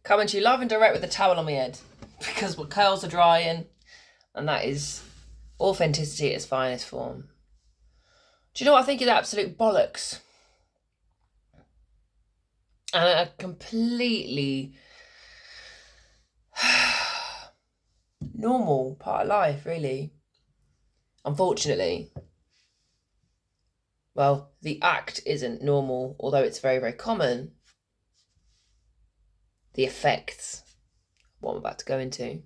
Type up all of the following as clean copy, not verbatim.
Coming to you live and direct with a towel on my head because my curls are drying, and that is authenticity at its finest form. Do you know what I think is absolute bollocks? And a completely normal part of life, really. Unfortunately. Well, the act isn't normal, although it's very, very common. The effects, what I'm about to go into.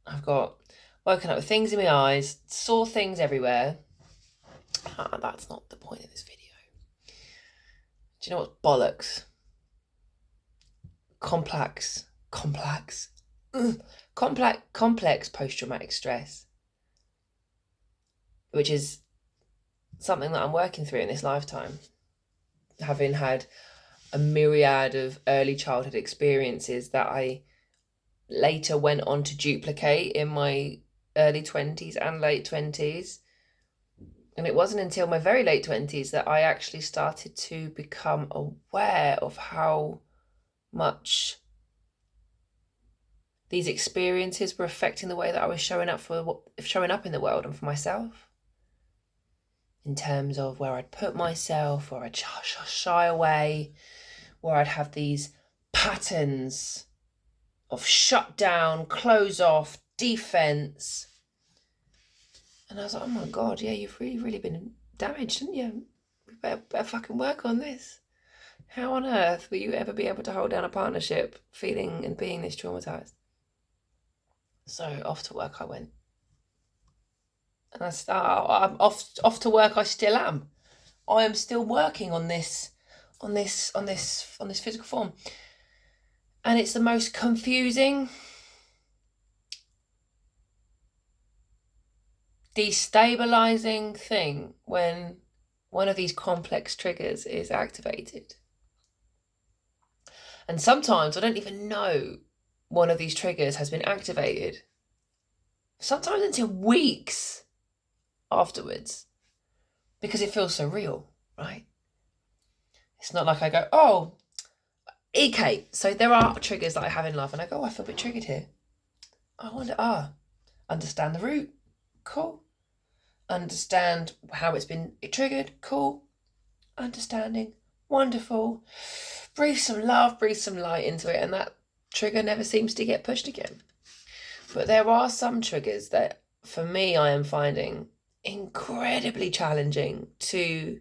I've got woken up with things in my eyes, saw things everywhere. That's not the point of this video. Do you know what's bollocks? Complex post-traumatic stress, which is something that I'm working through in this lifetime, having had a myriad of early childhood experiences that I later went on to duplicate in my early 20s and late 20s. And it wasn't until my very late 20s that I actually started to become aware of how much these experiences were affecting the way that I was showing up in the world and for myself. In terms of where I'd put myself, where I'd shy away, where I'd have these patterns of shut down, close off, defense. And I was like, oh my God, yeah, you've really been damaged, haven't you? We better fucking work on this. How on earth will you ever be able to hold down a partnership feeling and being this traumatized? So off to work I went. And I'm off to work. I still am. I am still working on this physical form. And it's the most confusing, destabilizing thing when one of these complex triggers is activated. And sometimes I don't even know one of these triggers has been activated. Sometimes until weeks afterwards, because it feels so real, right? It's not like I go, oh, okay, so there are triggers that I have in life and I go, oh, I feel a bit triggered here. I wonder, understand the root, cool. Understand how it's been triggered, cool. Understanding, wonderful. Breathe some love, breathe some light into it, and that trigger never seems to get pushed again. But there are some triggers that, for me, I am finding incredibly challenging to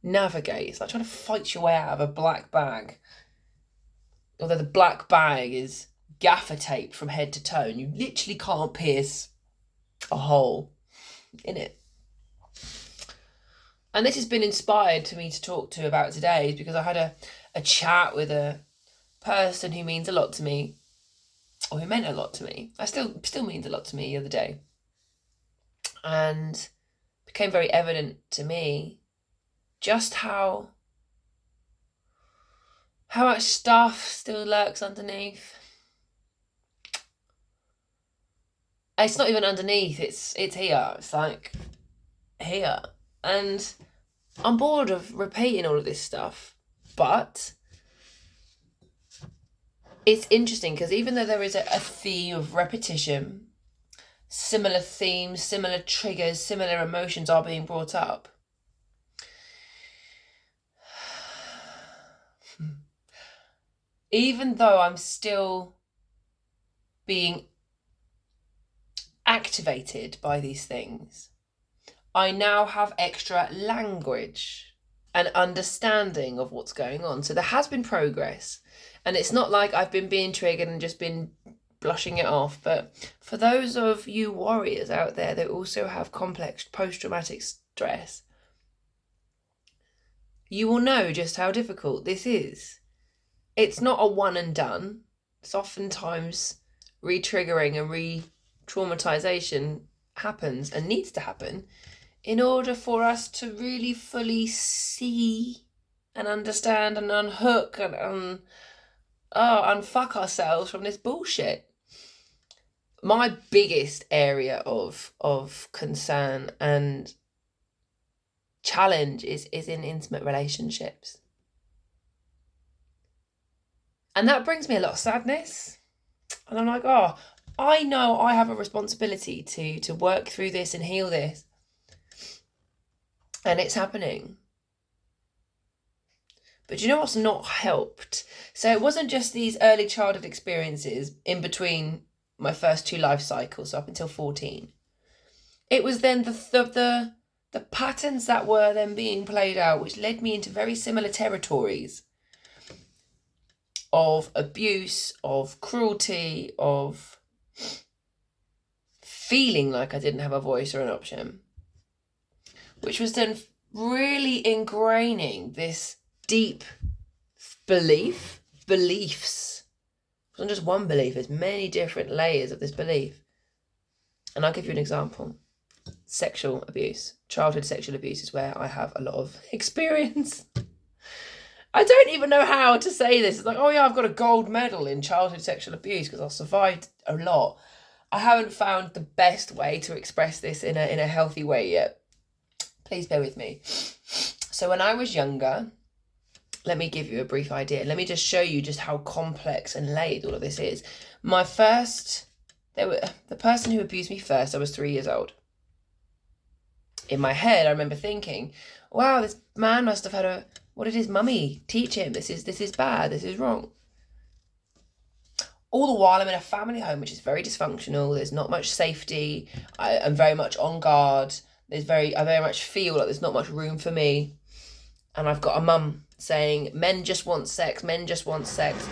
navigate. It's like trying to fight your way out of a black bag. Although the black bag is gaffer tape from head to toe, and you literally can't pierce a hole in it. And this has been inspired to me to talk to about today because I had a chat with a person who means a lot to me, or who meant a lot to me. I still means a lot to me the other day. And it became very evident to me just how much stuff still lurks underneath. It's not even underneath, it's here. It's like here. And I'm bored of repeating all of this stuff. But it's interesting because even though there is a theme of repetition, similar themes, similar triggers, similar emotions are being brought up, even though I'm still being activated by these things, I now have extra language and understanding of what's going on. So there has been progress. And it's not like I've been being triggered and just been blushing it off. But for those of you warriors out there that also have complex post-traumatic stress, you will know just how difficult this is. It's not a one and done. It's oftentimes re-triggering and re-traumatization happens and needs to happen in order for us to really fully see and understand and unhook and unfuck ourselves from this bullshit. My biggest area of concern and challenge is in intimate relationships. And that brings me a lot of sadness. And I'm like, oh, I know I have a responsibility to work through this and heal this. And it's happening. But you know what's not helped? So it wasn't just these early childhood experiences in between my first 2 life cycles, so up until 14. It was then the patterns that were then being played out, which led me into very similar territories of abuse, of cruelty, of feeling like I didn't have a voice or an option, which was then really ingraining this deep beliefs. It wasn't just one belief, there's many different layers of this belief. And I'll give you an example. Sexual abuse. Childhood sexual abuse is where I have a lot of experience. I don't even know how to say this. It's like, oh yeah, I've got a gold medal in childhood sexual abuse because I survived a lot. I haven't found the best way to express this in a healthy way yet. Please bear with me. So when I was younger, let me give you a brief idea. Let me just show you just how complex and layered all of this is. The person who abused me first, I was 3 years old. In my head, I remember thinking, wow, this man must have had what did his mummy teach him? This is bad, this is wrong. All the while I'm in a family home which is very dysfunctional, there's not much safety, I'm very much on guard, I very much feel like there's not much room for me. And I've got a mum saying, men just want sex, men just want sex.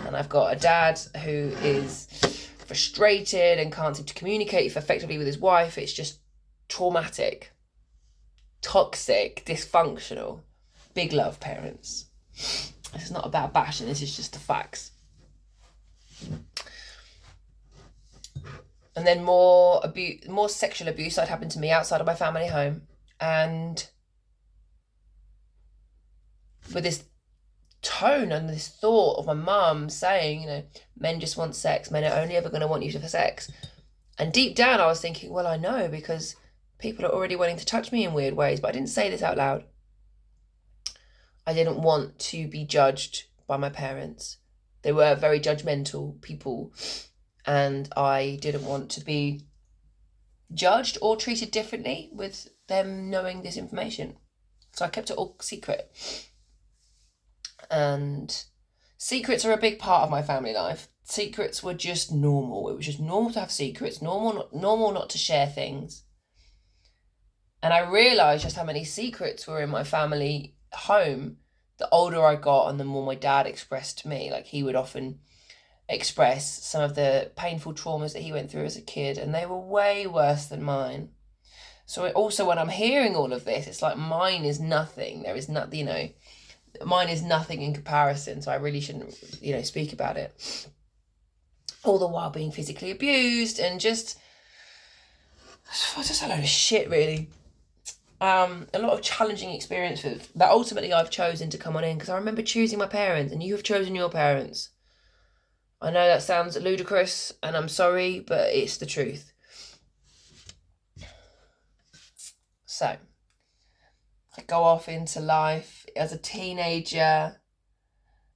And I've got a dad who is frustrated and can't seem to communicate effectively with his wife. It's just traumatic, toxic, dysfunctional, big love parents. This is not about bashing, this is just the facts. And then more sexual abuse had happened to me outside of my family home. And with this tone and this thought of my mum saying, men just want sex, men are only ever going to want you for sex. And deep down I was thinking, well, I know, because people are already wanting to touch me in weird ways, but I didn't say this out loud. I didn't want to be judged by my parents. They were very judgmental people, and I didn't want to be judged or treated differently with them knowing this information. So I kept it all secret. And secrets are a big part of my family life. Secrets were just normal. It was just normal to have secrets, normal not to share things. And I realised just how many secrets were in my family home the older I got and the more my dad expressed to me. Like, he would often express some of the painful traumas that he went through as a kid, and they were way worse than mine. So also when I'm hearing all of this, it's like mine is nothing. There is not, mine is nothing in comparison. So I really shouldn't, speak about it. All the while being physically abused and just a load of shit, really. A lot of challenging experiences that ultimately I've chosen to come on in, because I remember choosing my parents and you have chosen your parents. I know that sounds ludicrous and I'm sorry, but it's the truth. So I go off into life as a teenager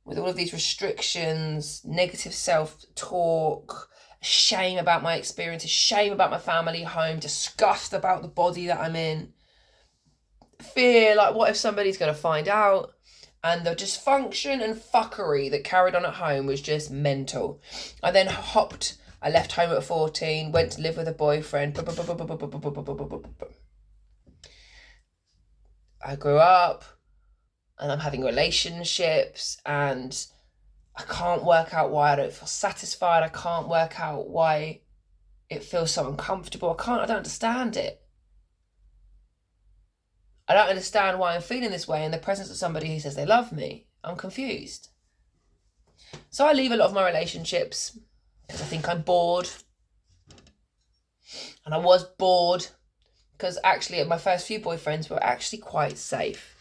with all of these restrictions, negative self-talk, shame about my experiences, shame about my family home, disgust about the body that I'm in, fear, like what if somebody's going to find out? And the dysfunction and fuckery that carried on at home was just mental. I then I left home at 14, went to live with a boyfriend. I grew up and I'm having relationships and I can't work out why I don't feel satisfied. I can't work out why it feels so uncomfortable. I don't understand it. I don't understand why I'm feeling this way in the presence of somebody who says they love me. I'm confused. So I leave a lot of my relationships because I think I'm bored. And I was bored because actually my first few boyfriends were actually quite safe.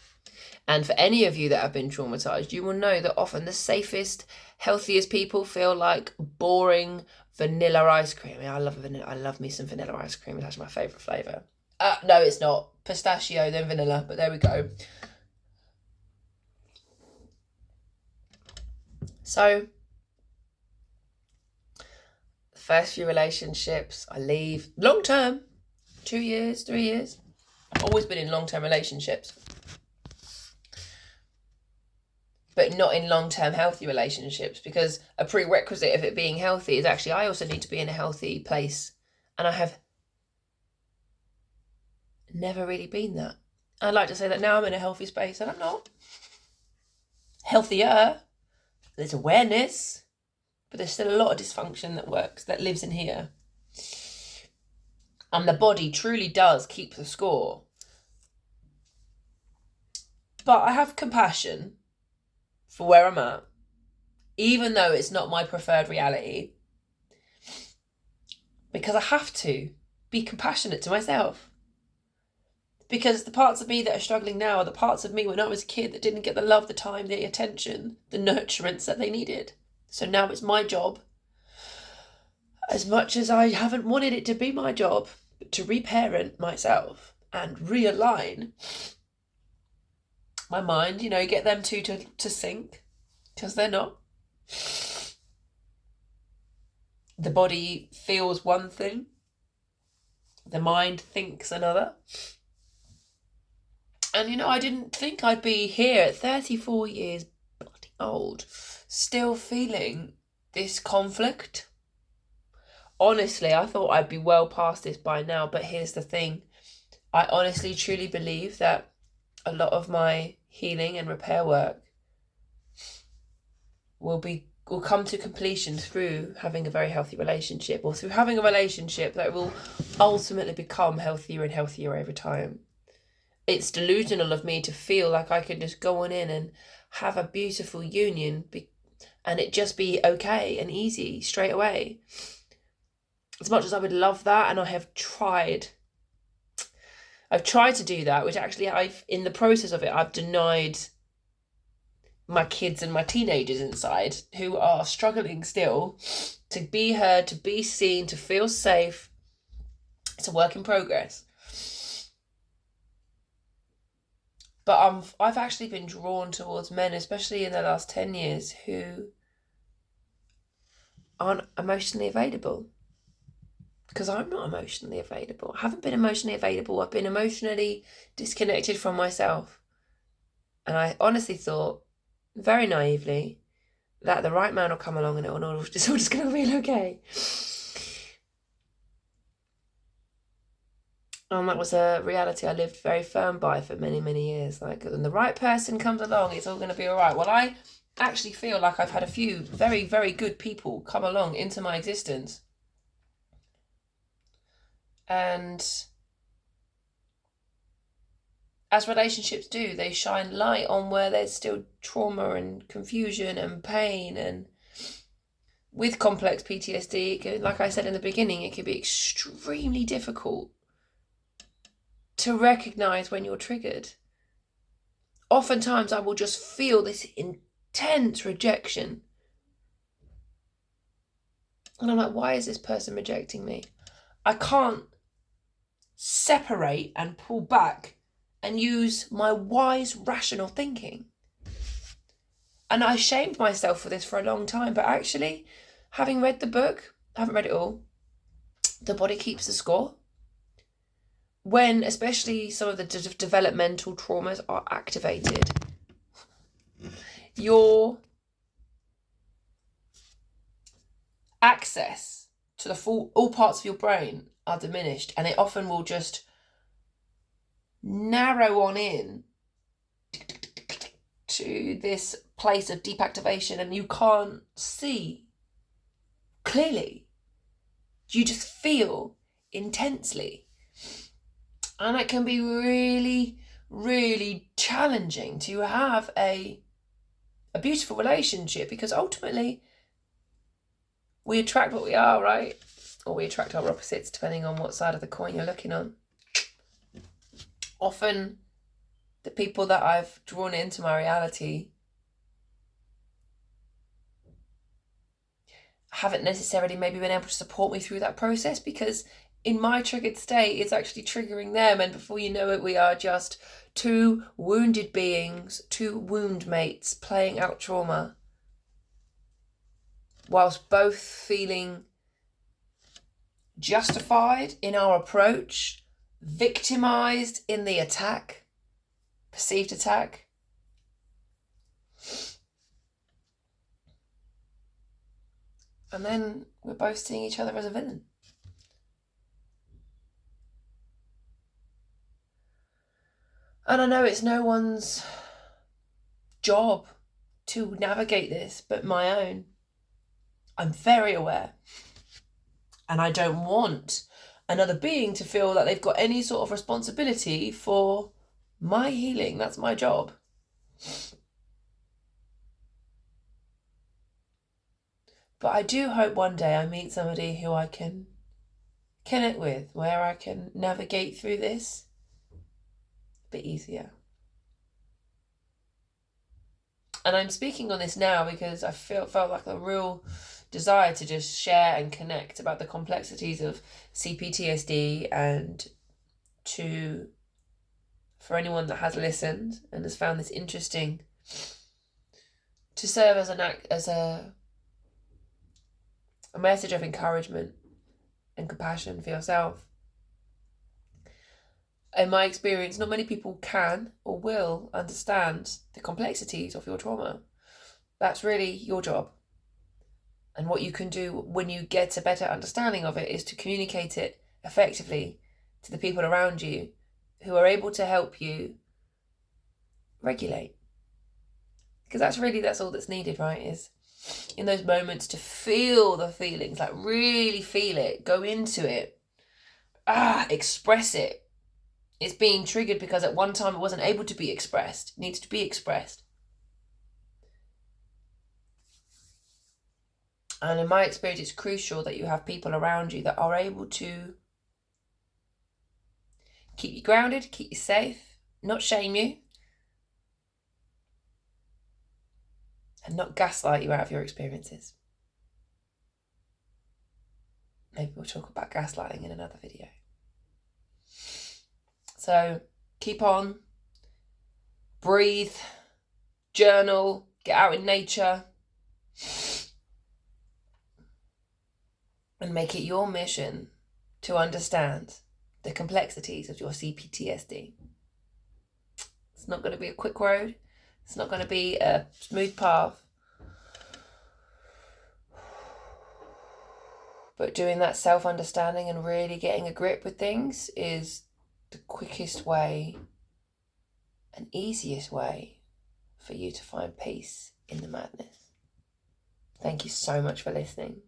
And for any of you that have been traumatized, you will know that often the safest, healthiest people feel like boring vanilla ice cream. I love me some vanilla ice cream. It's actually my favourite flavour. No, it's not. Pistachio, then vanilla, but there we go. So First few relationships, I leave. Long term, 2 years, 3 years. I've always been in long-term relationships. But not in long-term healthy relationships, because a prerequisite of it being healthy is actually I also need to be in a healthy place. And I have never really been that. I'd like to say that now I'm in a healthy space, and I'm not. Healthier. There's awareness, but there's still a lot of dysfunction that lives in here. And the body truly does keep the score. But I have compassion for where I'm at, even though it's not my preferred reality, because I have to be compassionate to myself. Because the parts of me that are struggling now are the parts of me when I was a kid that didn't get the love, the time, the attention, the nurturance that they needed. So now it's my job, as much as I haven't wanted it to be my job, to reparent myself and realign my mind, get them two to sync, because they're not. The body feels one thing, the mind thinks another. And I didn't think I'd be here at 34 years bloody old, still feeling this conflict. Honestly, I thought I'd be well past this by now, but here's the thing. I honestly, truly believe that a lot of my healing and repair work will come to completion through having a very healthy relationship, or through having a relationship that will ultimately become healthier and healthier over time. It's delusional of me to feel like I can just go on in and have a beautiful union and it just be okay and easy straight away. As much as I would love that, and I have tried. I've tried to do that, which actually in the process of it, I've denied my kids and my teenagers inside, who are struggling still, to be heard, to be seen, to feel safe. It's a work in progress. But I've actually been drawn towards men, especially in the last 10 years, who aren't emotionally available. Because I'm not emotionally available. I haven't been emotionally available. I've been emotionally disconnected from myself. And I honestly thought, very naively, that the right man will come along and it's all just going to be okay. And that was a reality I lived very firm by for many, many years. Like, when the right person comes along, it's all going to be all right. Well, I actually feel like I've had a few very, very good people come along into my existence. And as relationships do, they shine light on where there's still trauma and confusion and pain. And with complex PTSD, like I said in the beginning, it can be extremely difficult to recognize when you're triggered. Oftentimes I will just feel this intense rejection. And I'm like, why is this person rejecting me? I can't separate and pull back and use my wise, rational thinking. And I shamed myself for this for a long time, but actually, having read the book, I haven't read it all, The Body Keeps the Score. When especially some of the developmental traumas are activated, your access to all parts of your brain are diminished, and it often will just narrow on in to this place of deep activation, and you can't see clearly. You just feel intensely. And it can be really, really challenging to have a beautiful relationship, because ultimately we attract what we are, right? Or we attract our opposites, depending on what side of the coin you're looking on. Often the people that I've drawn into my reality haven't necessarily maybe been able to support me through that process, because in my triggered state, it's actually triggering them. And before you know it, we are just two wounded beings, two wound mates playing out trauma, whilst both feeling justified in our approach, victimized in the attack, perceived attack. And then we're both seeing each other as a villain. And I know it's no one's job to navigate this but my own. I'm very aware. And I don't want another being to feel that they've got any sort of responsibility for my healing. That's my job. But I do hope one day I meet somebody who I can connect with, where I can navigate through this a bit easier. And I'm speaking on this now because I felt like a real desire to just share and connect about the complexities of CPTSD, and for anyone that has listened and has found this interesting, to serve as a message of encouragement and compassion for yourself. In my experience, not many people can or will understand the complexities of your trauma. That's really your job. And what you can do when you get a better understanding of it is to communicate it effectively to the people around you who are able to help you regulate. Because that's all that's needed, right? Is in those moments to feel the feelings, like really feel it, go into it, express it. It's being triggered because at one time it wasn't able to be expressed. It needs to be expressed. And in my experience, it's crucial that you have people around you that are able to keep you grounded, keep you safe, not shame you, and not gaslight you out of your experiences. Maybe we'll talk about gaslighting in another video. So keep on, breathe, journal, get out in nature, and make it your mission to understand the complexities of your CPTSD. It's not going to be a quick road. It's not going to be a smooth path. But doing that self-understanding and really getting a grip with things is the quickest way and easiest way for you to find peace in the madness. Thank you so much for listening.